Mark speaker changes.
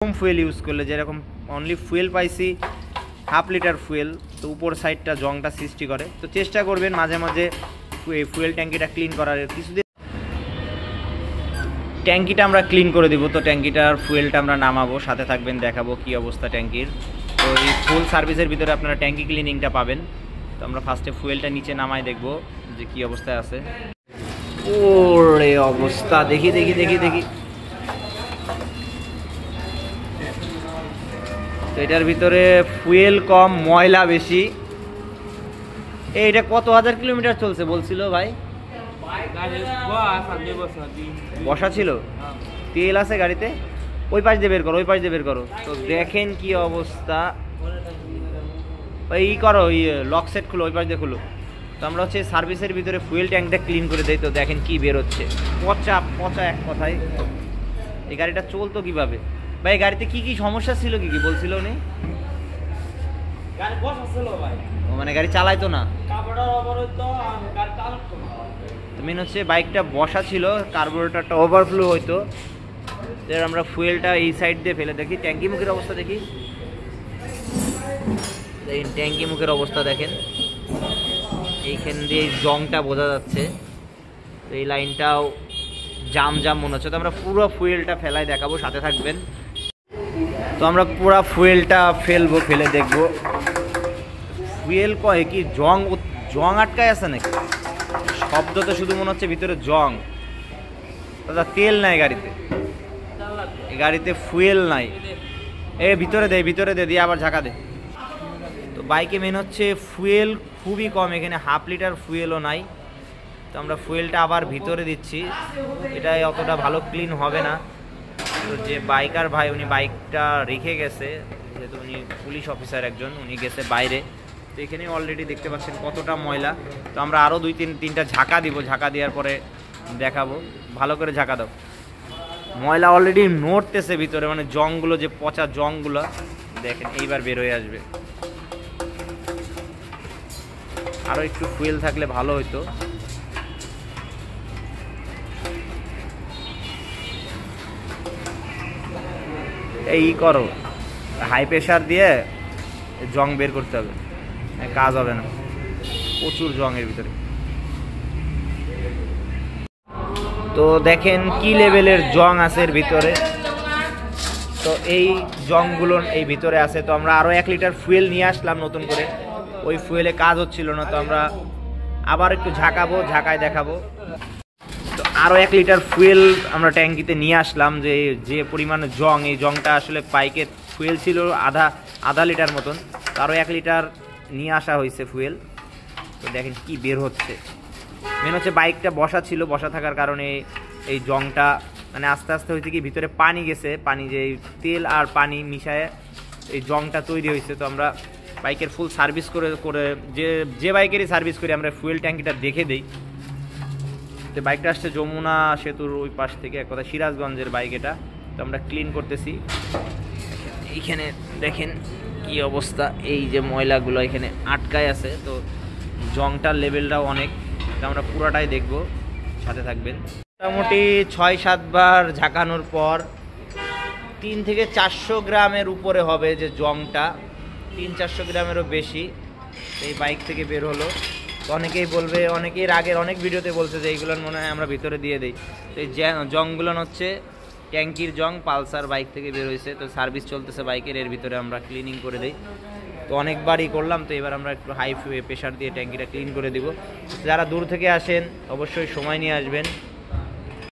Speaker 1: কম fuel use করলে, যেরকম only fuel পাইছি হাফ লিটার ফুয়েল, তো উপর সাইডটা জংটা সৃষ্টি করে। তো চেষ্টা করবেন মাঝে মাঝে ফুয়েল ট্যাঙ্কিটা ক্লিন করার। কিছুদিন ট্যাঙ্কিটা আমরা ক্লিন করে দিব, তো ট্যাঙ্কিটার ফুয়েলটা আমরা নামাবো, সাথে থাকবেন, দেখাবো কি অবস্থা ট্যাঙ্কির। তো এই ফুল সার্ভিসের ভিতরে আপনারা ট্যাঙ্কি ক্লিনিংটা পাবেন। তো আমরা ফার্স্টে ফুয়েলটা নিচে নামাই দেখবো যে কি অবস্থায় আছে। ওরে অবস্থা, দেখি দেখি দেখি দেখি। তো এটার ভিতরে ফুয়েল কম, ময়লা বেশি। এইটা কত হাজার কিলোমিটার চলছে বলছিল ভাই? বসা ছিল, তেল আছে গাড়িতে। ওই পাশ দিয়ে বের করো, ওই পাশ দিয়ে বের করো। তো দেখেন কি অবস্থা। ওই করো, ওই লক সেট খুলো, ওই পাশ দিয়ে খুলো। তো আমরা হচ্ছে সার্ভিসের ভিতরে ফুয়েল ট্যাঙ্কটা ক্লিন করে দেই। তো দেখেন কি বের হচ্ছে, পচা পচা এক কথায়। এই গাড়িটা চলতো কিভাবে ভাই? গাড়িতে কি কি সমস্যা ছিল, কি কি বলছিল উনি? মানে গাড়ি চালাইতো না, মেন হচ্ছে বাইকটা বসা ছিল, কার্বোরেটরটা ওভারফ্লো হইতো। এর আমরা ফুয়েলটা এই সাইড দিয়ে ফেলে দেখি। ট্যাঙ্কি মুখের অবস্থা দেখি, ট্যাঙ্কি মুখের অবস্থা দেখেন। এইখান দিয়ে জংটা বোঝা যাচ্ছে, এই লাইনটাও জাম জাম মনে হচ্ছে। তো আমরা পুরো ফুয়েলটা ফেলাই দেখাবো, সাথে থাকবেন। তো আমরা পুরো ফুয়েলটা ফেলবো, ফেলে দেখবো ফুয়েল কয় কি জং জং আটকায় আছে নাকি। শব্দ তো শুধু মনে হচ্ছে ভিতরে জং। দাদা তেল নাই গাড়িতে, গাড়িতে ফুয়েল নাই। ভিতরে দে, ভিতরে দে, দিয়ে আবার ঝাঁকা দে। তো বাইকে মেন হচ্ছে ফুয়েল খুবই কম, এখানে হাফ লিটার ফুয়েলও নাই। তো আমরা ফুয়েলটা আবার ভিতরে দিচ্ছি, এটা অতটা ভালো ক্লিন হবে না। তো যে বাইকার ভাই, উনি বাইকটা রেখে গেছে, যেহেতু উনি পুলিশ অফিসার একজন, উনি গেছে বাইরে। তো এখানে অলরেডি দেখতে পাচ্ছেন কতটা ময়লা। তো আমরা আরও তিনটা ঝাঁকা দিব, ঝাঁকা দেওয়ার পরে দেখাবো। ভালো করে ঝাঁকা দাও। ময়লা অলরেডি নড়তেছে ভিতরে, মানে জংগুলো, যে পচা জংগুলো দেখেন এইবার বের হয়ে আসবে। আরও একটু ফুয়েল থাকলে ভালো হতো। এই করো, হাই প্রেশার দিয়ে জং বের করতে হবে, কাজ হবে না, প্রচুর জং এর ভিতরে। তো দেখেন কি লেভেলের জং আছে এর ভিতরে। তো এই জংগুলো এই ভিতরে আছে। তো আমরা আরও 1 লিটার ফুয়েল নিয়ে আসলাম নতুন করে, ওই ফুয়েলে কাজ হচ্ছিল না। তো আমরা আবার একটু ঝাঁকাবো, ঝাঁকায় দেখাবো। তো আরও 1 লিটার ফুয়েল আমরা ট্যাঙ্কিতে নিয়ে আসলাম। যে পরিমাণ জং, এই জংটা আসলে বাইকে ফুয়েল ছিল আধা লিটার মতন। তো আরও 1 লিটার নিয়ে আসা হয়েছে ফুয়েল। তো দেখেন কি বের হচ্ছে। মেন হচ্ছে বাইকটা বসা ছিল, বসা থাকার কারণে এই জংটা মানে আস্তে আস্তে হয়েছে কি ভিতরে পানি গেছে, পানি যে তেল আর পানি মিশায় এই জংটা তৈরি হয়েছে। তো আমরা বাইকের ফুল সার্ভিস করে যে বাইকেরই সার্ভিস করি আমরা ফুয়েল ট্যাঙ্কিটা দেখে দিই। তো বাইকটা আসছে যমুনা সেতুর ওই পাশ থেকে, এক কথা সিরাজগঞ্জের বাইক এটা। তো আমরা ক্লিন করতেছি। এইখানে দেখেন কি অবস্থা, এই যে ময়লাগুলো এখানে আটকায় আছে। তো জংটার লেভেলটাও অনেক। আমরা পুরোটাই দেখব, সাথে থাকবেন। মোটামুটি 6-7 বার ঝাঁকানোর পর 3 থেকে 400 গ্রামের উপরে হবে যে জংটা, 300-400 গ্রামেরও বেশি এই বাইক থেকে বের হলো। তো অনেকেই বলবে, অনেকের আগের অনেক ভিডিওতে বলছে যে এইগুলোর মনে হয় আমরা ভিতরে দিয়ে দিই। তো এই জংগুলো হচ্ছে ট্যাঙ্কির জং, পালসার বাইক থেকে বের হয়েছে। তো সার্ভিস চলতেছে বাইকের, এর ভিতরে আমরা ক্লিনিং করে দিই। তো অনেকবারই করলাম। তো এবার আমরা একটু হাই প্রেশার দিয়ে ট্যাঙ্কিটা ক্লিন করে দিব। যারা দূর থেকে আসেন অবশ্যই সময় নিয়ে আসবেন।